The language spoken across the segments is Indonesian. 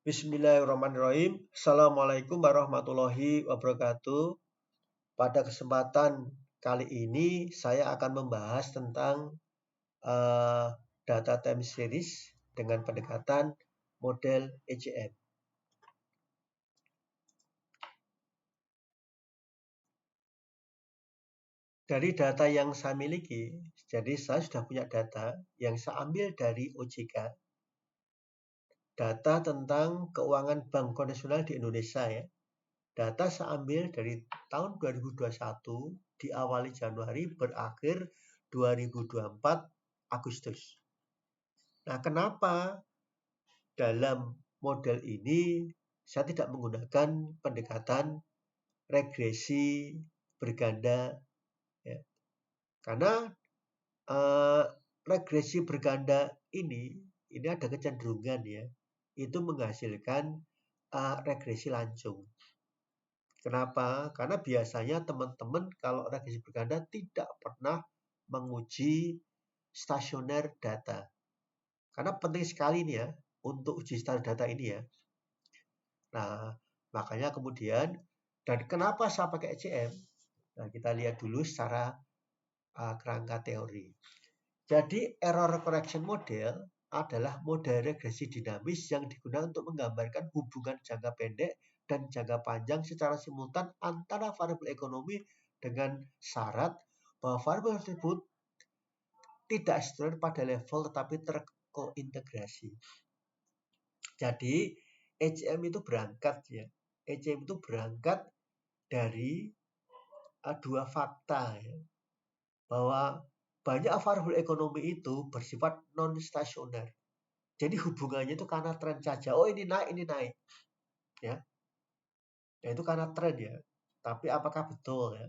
Bismillahirrahmanirrahim. Assalamualaikum warahmatullahi wabarakatuh. Pada kesempatan kali ini saya akan membahas tentang data time series dengan pendekatan model ECM. Dari data yang saya miliki, jadi saya sudah punya data yang saya ambil dari OJK, data tentang keuangan bank konvensional di Indonesia ya. Data saya ambil dari tahun 2021, diawali Januari, berakhir 2024 Agustus. Nah, kenapa dalam model ini saya tidak menggunakan pendekatan regresi berganda? Ya. Karena regresi berganda ini ada kecenderungan ya, itu menghasilkan regresi lancung. Kenapa? Karena biasanya teman-teman kalau regresi berganda tidak pernah menguji stasioner data. Karena penting sekali nih ya untuk uji stasioner data ini ya. Nah, makanya kemudian, dan kenapa saya pakai ECM? Nah, kita lihat dulu secara kerangka teori. Jadi error correction model adalah model regresi dinamis yang digunakan untuk menggambarkan hubungan jangka pendek dan jangka panjang secara simultan antara variabel ekonomi dengan syarat bahwa variabel tersebut tidak stasioner pada level tetapi terkointegrasi. Jadi ECM itu berangkat ya. ECM itu berangkat dari dua fakta ya. Bahwa banyak variabel ekonomi itu bersifat non-stasioner. Jadi hubungannya itu karena tren saja. Oh ini naik. Ya. Ya itu karena tren ya. Tapi apakah betul ya?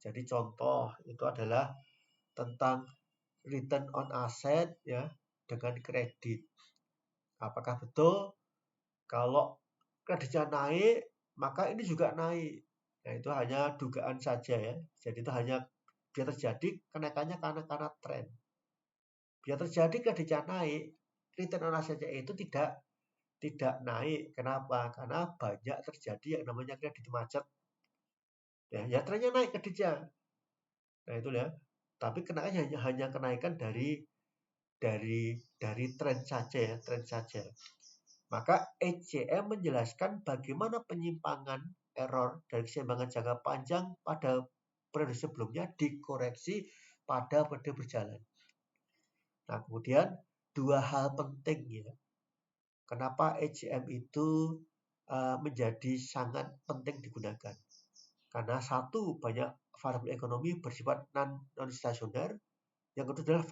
Jadi contoh itu adalah tentang return on asset ya dengan kredit. Apakah betul kalau kreditnya naik maka ini juga naik? Nah itu hanya dugaan saja ya. Jadi itu hanya biar terjadi kenaikannya karena tren. Biar terjadi kreditnya naik, return on asset itu tidak naik. Kenapa? Karena banyak terjadi yang namanya kredit macet. Ya trennya naik kreditnya. Nah itu ya. Tapi kenaikannya hanya kenaikan dari tren saja ya, tren saja. Maka ECM menjelaskan bagaimana penyimpangan error dari keseimbangan jangka panjang pada periode sebelumnya dikoreksi pada periode berjalan. Nah, kemudian dua hal penting ya. Kenapa ECM itu menjadi sangat penting digunakan? Karena satu, banyak variabel ekonomi bersifat non-stasioner. Yang kedua adalah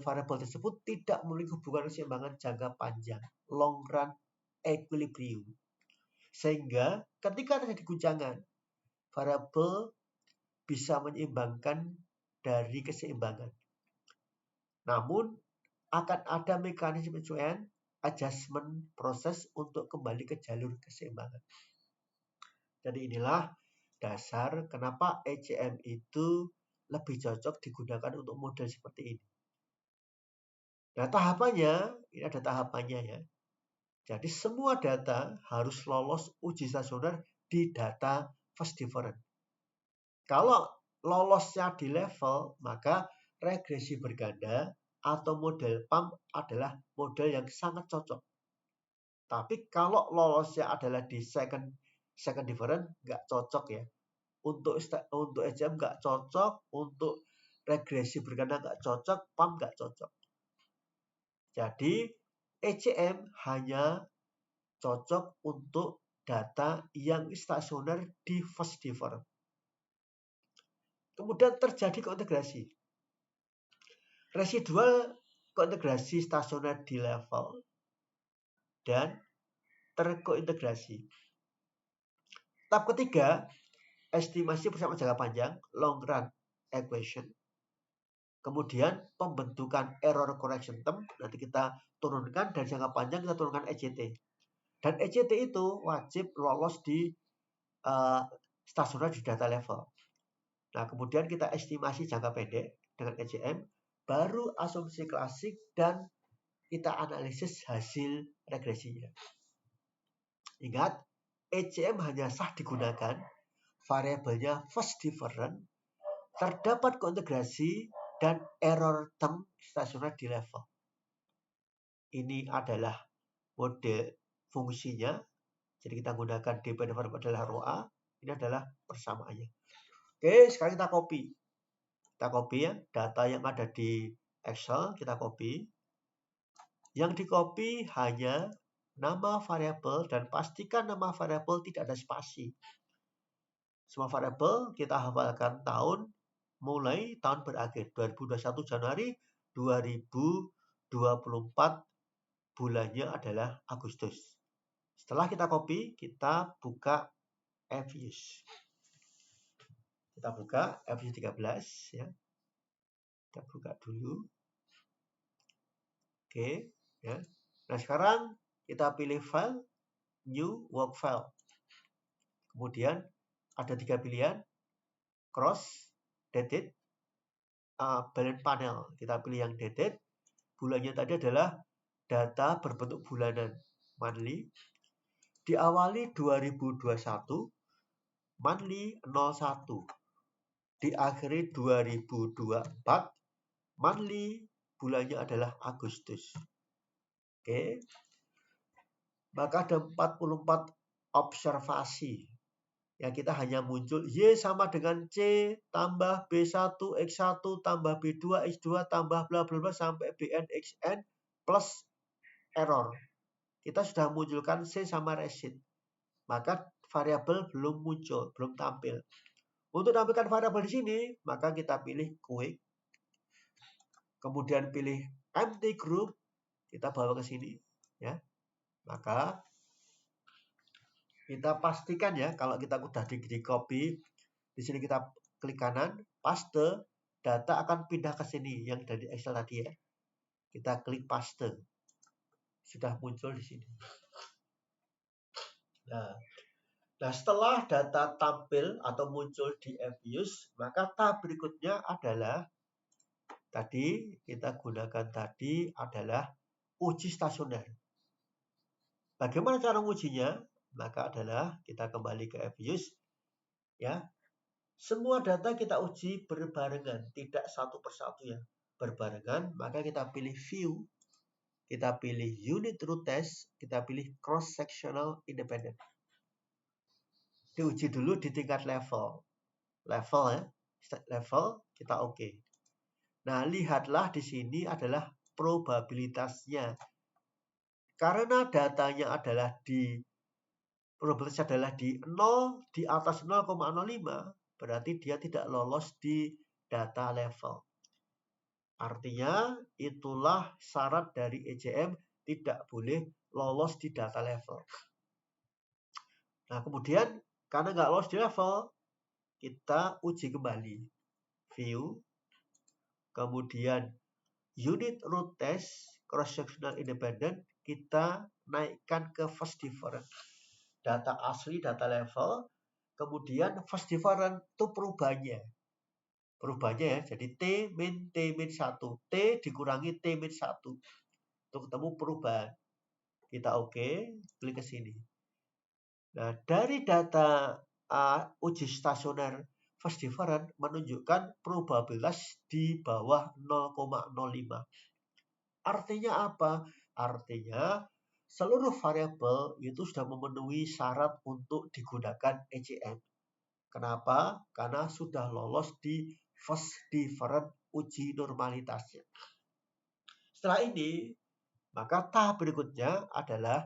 variabel tersebut tidak memiliki hubungan keseimbangan jangka panjang, long run equilibrium. Sehingga ketika terjadi guncangan, variabel bisa menyeimbangkan dari keseimbangan. Namun akan ada mekanisme adjustment proses untuk kembali ke jalur keseimbangan. Jadi inilah dasar kenapa ECM itu lebih cocok digunakan untuk model seperti ini. Nah, tahapannya, ini ada tahapannya ya. Jadi semua data harus lolos uji stasioner di data first difference. Kalau lolosnya di level, maka regresi berganda atau model PAM adalah model yang sangat cocok. Tapi kalau lolosnya adalah di second difference, nggak cocok ya. Untuk ECM nggak cocok, untuk regresi berganda nggak cocok, PAM nggak cocok. Jadi ECM hanya cocok untuk data yang stasioner di first difference. Kemudian terjadi kointegrasi. Residual kointegrasi stasioner di level dan terkointegrasi. Tahap ketiga, estimasi persamaan jangka panjang, long run equation. Kemudian pembentukan error correction term, nanti kita turunkan dari jangka panjang, kita turunkan ECT. Dan ECT itu wajib lolos di stasioner di data level. Nah, kemudian kita estimasi jangka pendek dengan ECM, baru asumsi klasik dan kita analisis hasil regresinya. Ingat, ECM hanya sah digunakan variabelnya first different, terdapat kointegrasi, dan error term stasioner di level. Ini adalah mode fungsinya. Jadi kita gunakan dependent variable adalah rho A. Ini adalah persamaannya. Oke, sekarang kita copy. Kita copy ya, data yang ada di Excel, kita copy. Yang di copy hanya nama variabel dan pastikan nama variabel tidak ada spasi. Semua variabel kita hafalkan tahun, mulai tahun berakhir 2021 Januari, 2024 bulannya adalah Agustus. Setelah kita copy, kita buka Fuse. Kita buka Fuse 13 ya. Kita buka dulu. Oke, ya. Nah, sekarang kita pilih file, new work file. Kemudian ada 3 pilihan, cross, dated, balance panel. Kita pilih yang dated. Bulannya tadi adalah data berbentuk bulanan, monthly. Diawali 2021, monthly 01. Diakhiri 2024, monthly bulannya adalah Agustus. Oke. Maka ada 44 observasi. Yang kita hanya muncul Y sama dengan C tambah B1 X1 tambah B2 X2 tambah bla bla bla sampai BN XN plus error. Kita sudah munculkan C sama resid. Maka variabel belum muncul, belum tampil. Untuk tampilkan variabel di sini, maka kita pilih quick. Kemudian pilih empty group, kita bawa ke sini ya. Maka kita pastikan ya, kalau kita udah di copy, di sini kita klik kanan, paste, data akan pindah ke sini yang dari Excel tadi ya. Kita klik paste. Sudah muncul di sini. Nah, setelah data tampil atau muncul di Fuse, maka tahap berikutnya adalah tadi kita gunakan tadi adalah uji stasioner. Bagaimana cara mengujinya? Maka adalah kita kembali ke Fuse ya. Semua data kita uji berbarengan, tidak satu persatu ya. Berbarengan, maka kita pilih view, kita pilih unit root test, kita pilih cross sectional independent. Diuji dulu di tingkat level. Level ya. Level kita oke. Nah, lihatlah di sini adalah probabilitasnya. Karena datanya adalah probabilitasnya adalah di 0, di atas 0,05, berarti dia tidak lolos di data level. Artinya, itulah syarat dari ECM tidak boleh lolos di data level. Nah, kemudian karena nggak lolos di level, kita uji kembali. View, kemudian unit root test, cross-sectional independent, kita naikkan ke first different. Data asli, data level, kemudian first different itu perubahannya. Perubahannya ya, jadi T min 1. T dikurangi T min 1. Untuk ketemu perubahan. Kita oke, klik ke sini. Nah, dari data uji stasioner first different menunjukkan probabilitas di bawah 0,05. Artinya apa? Artinya seluruh variabel itu sudah memenuhi syarat untuk digunakan ECM. Kenapa? Karena sudah lolos di first different uji normalitasnya. Setelah ini, maka tahap berikutnya adalah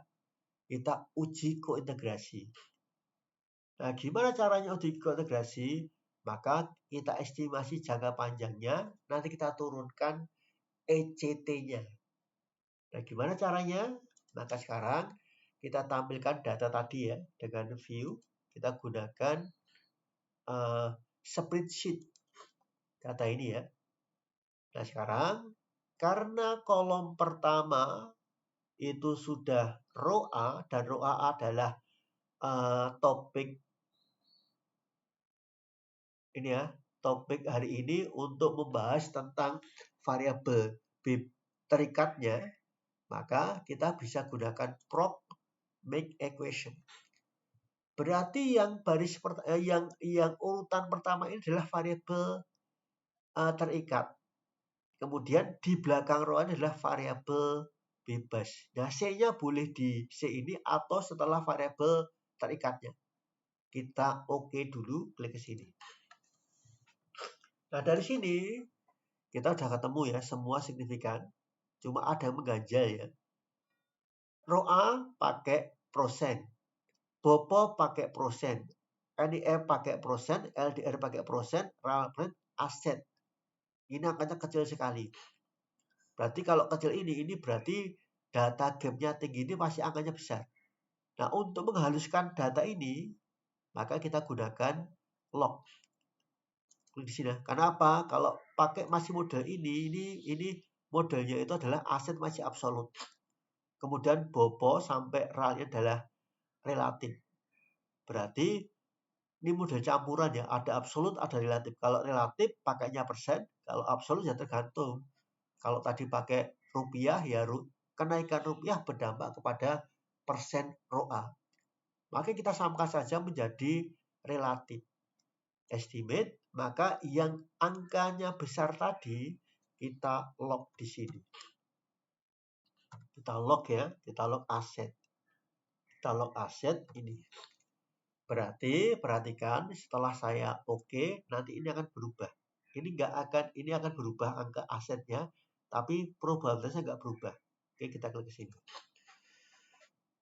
kita uji kointegrasi. Nah, gimana caranya uji kointegrasi? Maka kita estimasi jangka panjangnya, nanti kita turunkan ECT-nya. Nah, gimana caranya? Maka sekarang kita tampilkan data tadi ya, dengan view. Kita gunakan spreadsheet data ini ya. Nah, sekarang karena kolom pertama itu sudah row A, dan row A adalah topik ini ya, topik hari ini untuk membahas tentang variabel B terikatnya, maka kita bisa gunakan proc make equation. Berarti yang baris yang urutan pertama ini adalah variabel terikat. Kemudian di belakang row adalah variabel bebas. Nah, C-nya boleh di C ini atau setelah variabel terikatnya. Kita oke dulu, klik ke sini. Nah, dari sini kita udah ketemu ya semua signifikan. Cuma ada yang mengganjal ya. Row A pakai persen. Bopo pakai persen. NIM pakai persen, LDR pakai persen, aset. Ini angkanya kecil sekali. Berarti kalau kecil ini berarti data gapnya tinggi, ini masih angkanya besar. Nah, untuk menghaluskan data ini, maka kita gunakan log. Di sini. Karena apa? Kalau pakai masih model ini modelnya itu adalah aset masih absolut. Kemudian bopo sampai RAL-nya adalah relatif. Berarti ini model campuran ya, ada absolut, ada relatif. Kalau relatif pakainya persen, kalau absolut ya tergantung. Kalau tadi pakai rupiah ya kenaikan rupiah berdampak kepada persen row A. Maka kita samakan saja menjadi relatif. Estimate, maka yang angkanya besar tadi kita log di sini. Kita log ya, kita log aset. Kita log aset ini. Berarti perhatikan setelah saya oke, nanti ini akan berubah. Ini akan berubah angka asetnya, tapi probabilitasnya nggak berubah. Oke, kita klik ke sini.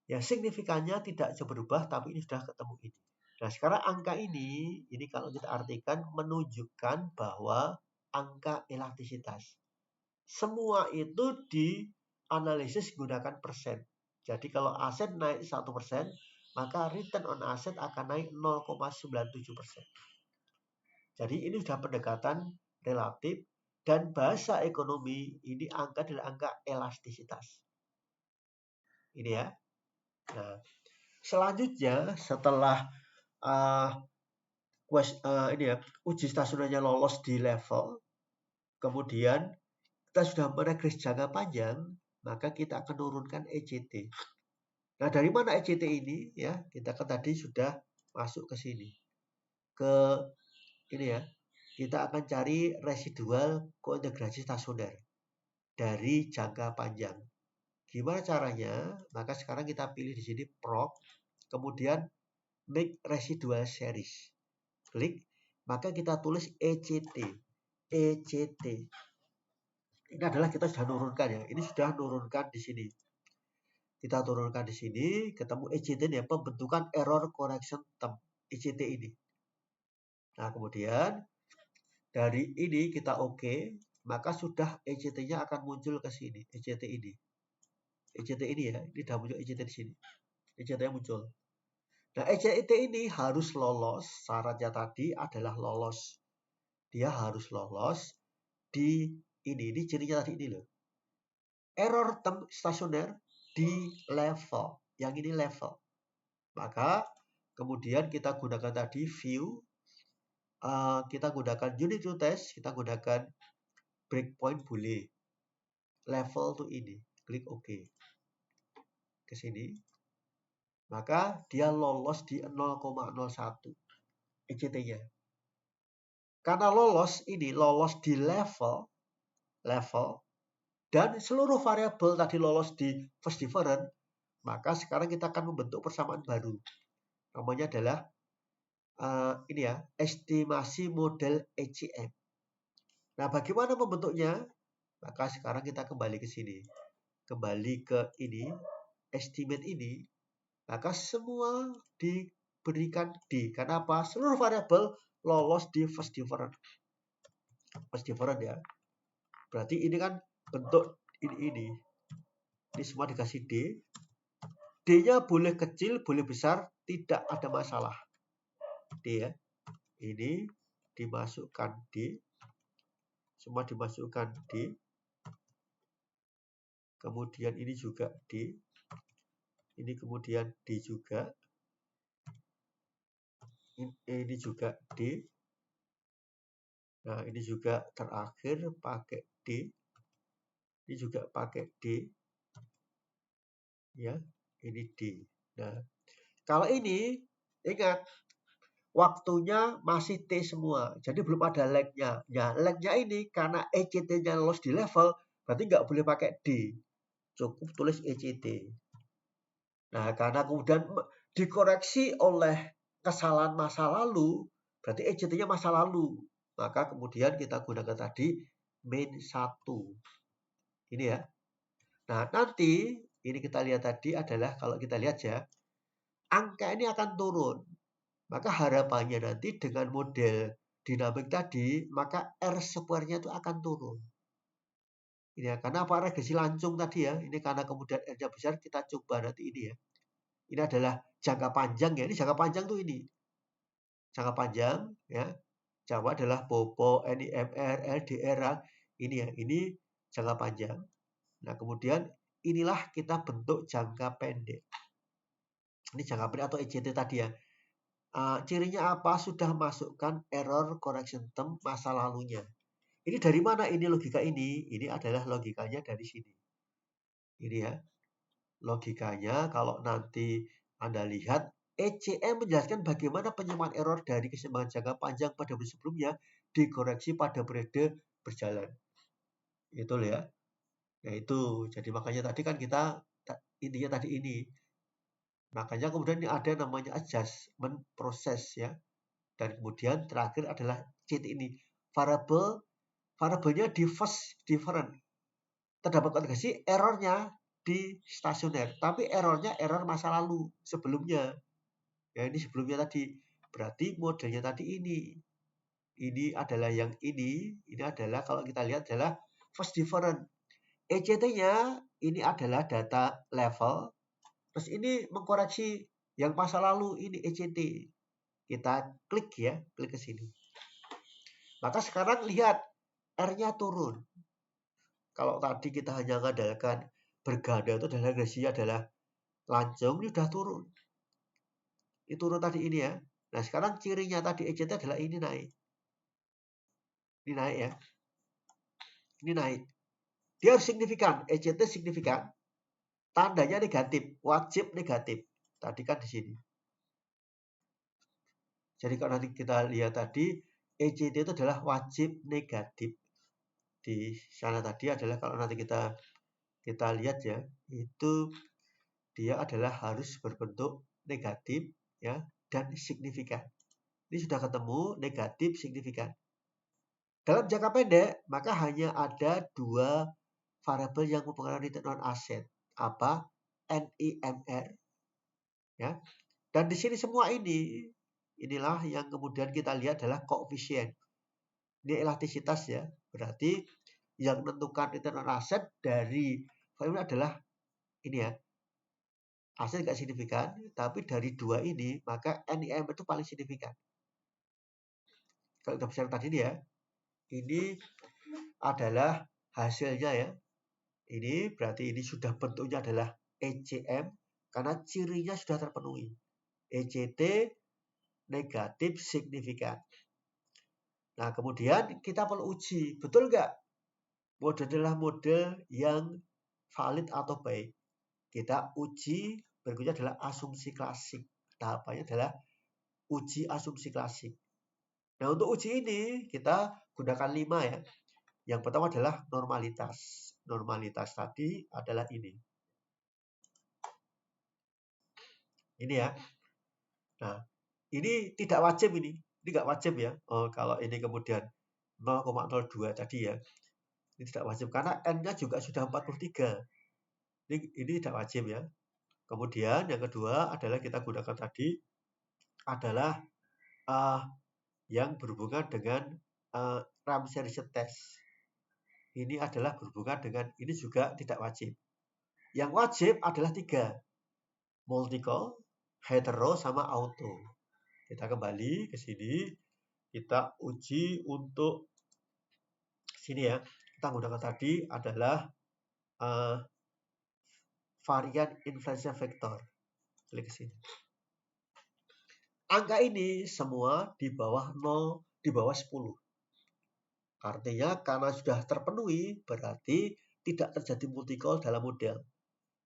Ya, signifikannya tidak berubah, tapi ini sudah ketemu ini. Nah, sekarang angka ini kalau kita artikan menunjukkan bahwa angka elastisitas. Semua itu dianalisis menggunakan persen. Jadi kalau aset naik 1%, maka return on asset akan naik 0,97%. Jadi ini sudah pendekatan relatif dan bahasa ekonomi ini angka adalah angka elastisitas. Ini ya. Nah, selanjutnya setelah uji stasionernya lolos di level, kemudian kita sudah meregres jangka panjang, maka kita akan turunkan ECT. Nah, dari mana ECT ini? Ya, kita kan tadi sudah masuk ke sini. Ke ini ya. Kita akan cari residual kointegrasi stasioner dari jangka panjang. Gimana caranya? Maka sekarang kita pilih di sini proc, kemudian make residual series. Klik, maka kita tulis ECT. ECT. Ini adalah kita sudah nurunkan ya. Ini sudah nurunkan di sini. Kita turunkan di sini, ketemu ECT ya, pembentukan error correction term. ECT ini. Nah, kemudian dari ini kita oke, maka sudah ECT-nya akan muncul ke sini. ECT ini. ECT ini ya, ini sudah muncul ECT di sini. ECT-nya muncul. Nah, ECT ini harus lolos, syaratnya tadi adalah lolos. Dia harus lolos di ini cirinya tadi ini loh. Error term stasioner di level. Yang ini level. Maka kemudian kita gunakan tadi view, kita gunakan unit to test, kita gunakan breakpoint boleh. Level tuh ini, klik OK. Ke sini. Maka dia lolos di 0,01 ECT-nya. Karena lolos di level dan seluruh variabel tadi lolos di first difference, maka sekarang kita akan membentuk persamaan baru. Namanya adalah estimasi model ECM. Nah, bagaimana membentuknya? Maka sekarang kita kembali ke sini. Kembali ke ini, estimate ini. Maka semua diberikan D. Karena apa? Seluruh variabel lolos di first difference. First difference ya. Berarti ini kan bentuk ini. Ini semua dikasih D. D-nya boleh kecil, boleh besar, tidak ada masalah. D ya. Ini dimasukkan D. Semua dimasukkan D. Kemudian ini juga D. Ini kemudian D juga. Ini juga D. Nah, ini juga terakhir pakai D. Ini juga pakai D. Ya, ini D. Nah, kalau ini ingat waktunya masih T semua. Jadi belum ada lag-nya. Nah, lag-nya ini karena ECT-nya loss di level, berarti nggak boleh pakai D. Cukup tulis ECT. Nah, karena kemudian dikoreksi oleh kesalahan masa lalu, berarti ECT-nya masa lalu. Maka kemudian kita gunakan tadi min 1. Ini ya. Nah, nanti ini kita lihat tadi adalah kalau kita lihat ya, angka ini akan turun. Maka harapannya nanti dengan model dinamik tadi, maka R square-nya itu akan turun. Ini ya, karena apa regresi lancung tadi ya, ini karena kemudian R-nya besar, kita coba nanti ini ya. Ini adalah jangka panjang ya, ini jangka panjang tuh ini. Jangka panjang ya, Jawa adalah POPO, NIMR, LDR, ini ya, ini jangka panjang. Nah, kemudian inilah kita bentuk jangka pendek. Ini jangka pendek atau ECT tadi ya. Cirinya apa? Sudah masukkan error correction term masa lalunya. Ini dari mana ini logika ini? Ini adalah logikanya dari sini. Ini ya. Logikanya kalau nanti Anda lihat ECM menjelaskan bagaimana penyempurnaan error dari keseimbangan jangka panjang pada periode sebelumnya dikoreksi pada periode berjalan. Itu ya. Nah itu. Jadi makanya tadi kan kita intinya tadi ini. Makanya kemudian ini ada namanya adjustment proses ya. Dan kemudian terakhir adalah cheat ini. Variabelnya di first different. Terdapat kondisi errornya di stasioner. Tapi errornya error masa lalu sebelumnya. Ya ini sebelumnya tadi. Berarti modelnya tadi ini. Ini adalah yang ini. Ini adalah kalau kita lihat adalah first different. ECT-nya ini adalah data level. Terus ini mengkoreksi yang masa lalu ini ECT. Kita klik ya, klik ke sini. Maka sekarang lihat R-nya turun. Kalau tadi kita hanya mengandalkan berganda itu adalah regresinya adalah lancung, ini sudah turun. Ini turun tadi ini ya. Nah sekarang cirinya tadi ECT adalah ini naik. Ini naik ya. Ini naik. Dia harus signifikan. ECT signifikan. Tandanya negatif. Wajib negatif. Tadi kan di sini. Jadi kalau nanti kita lihat tadi, ECT itu adalah wajib negatif. Di sana tadi adalah kalau nanti kita lihat ya, itu dia adalah harus berbentuk negatif ya dan signifikan. Ini sudah ketemu negatif signifikan. Dalam jangka pendek, maka hanya ada dua variabel yang mempengaruhi return on asset. Apa? NIMR. Ya. Dan di sini semua ini, inilah yang kemudian kita lihat adalah koefisien. Ini elastisitas ya. Berarti yang menentukan return on asset dari variabel adalah ini ya. Aset tidak signifikan, tapi dari dua ini, maka NIM itu paling signifikan. Kalau kita bicara tadi ini ya, ini adalah hasilnya ya. Ini berarti ini sudah bentuknya adalah ECM, karena cirinya sudah terpenuhi. ECT negatif signifikan. Nah, kemudian kita perlu uji, betul nggak? Model adalah model yang valid atau baik. Kita uji, berikutnya adalah asumsi klasik. Tahapannya adalah uji asumsi klasik. Nah, untuk uji ini kita gunakan 5 ya. Yang pertama adalah normalitas. Normalitas tadi adalah ini. Ini ya. Nah, ini tidak wajib ini. Ini nggak wajib ya. Oh, kalau ini kemudian 0,02 tadi ya. Ini tidak wajib karena N-nya juga sudah 43. Ini tidak wajib ya. Kemudian yang kedua adalah kita gunakan tadi adalah yang berhubungan dengan Ramsey Research Test. Ini adalah berhubungan dengan ini juga tidak wajib. Yang wajib adalah 3. Multiple, hetero, sama auto. Kita kembali ke sini. Kita uji untuk sini ya. Kita gunakan tadi adalah varian influenza vektor. Klik ke sini. Angka ini semua di bawah 0, di bawah 10. Artinya karena sudah terpenuhi, berarti tidak terjadi multi-call dalam model.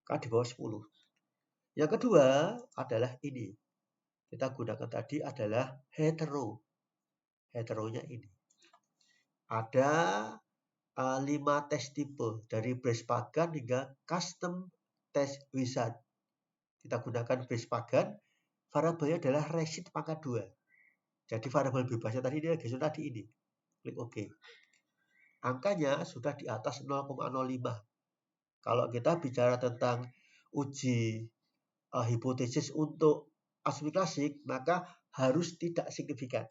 Karena di bawah 10. Yang kedua adalah ini. Kita gunakan tadi adalah hetero. Heteronya ini. Ada 5 tes tipe dari brace pagan hingga custom test wizard. Kita gunakan brace pagan, variabelnya adalah resid pangkat 2. Jadi variabel bebasnya tadi ini gesture tadi ini. Klik OK. Angkanya sudah di atas 0,05. Kalau kita bicara tentang uji hipotesis untuk asumsi klasik, maka harus tidak signifikan.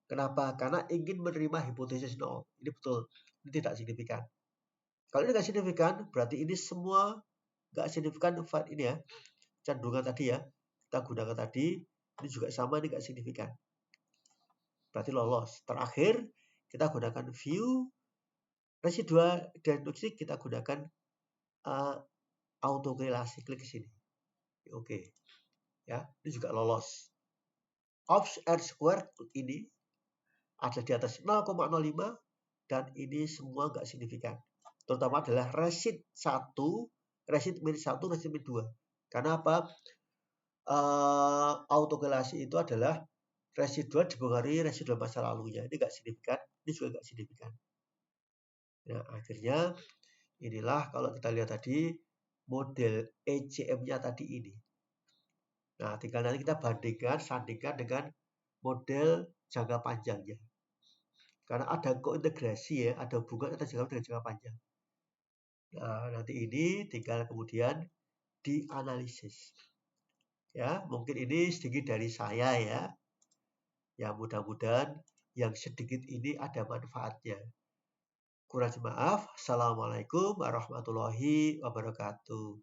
Kenapa? Karena ingin menerima hipotesis 0. Ini betul. Ini tidak signifikan. Kalau ini nggak signifikan, berarti ini semua nggak signifikan ini ya. Cenderungan tadi ya. Kita gunakan tadi. Ini juga sama, ini nggak signifikan. Berarti lolos. Terakhir, kita gunakan view. Residual diagnostik kita gunakan autokorelasi. Klik ke sini. Oke. Ya, ini juga lolos. Ops R squared ini ada di atas 0,05 dan ini semua nggak signifikan. Terutama adalah resid 1, resid min 1, resid min 2. Karena apa? Autokorelasi itu adalah residual dipengaruhi residual masa lalunya. Ini nggak signifikan, ini juga nggak signifikan. Nah, akhirnya inilah kalau kita lihat tadi model ECM-nya tadi ini. Nah, tinggal nanti kita sandingkan dengan model jangka panjangnya. Karena ada kointegrasi ya, ada hubungan antara jangka dengan jangka panjang. Nah, nanti ini tinggal kemudian dianalisis. Ya, mungkin ini sedikit dari saya ya. Ya, mudah-mudahan yang sedikit ini ada manfaatnya. Kurang maaf. Assalamualaikum warahmatullahi wabarakatuh.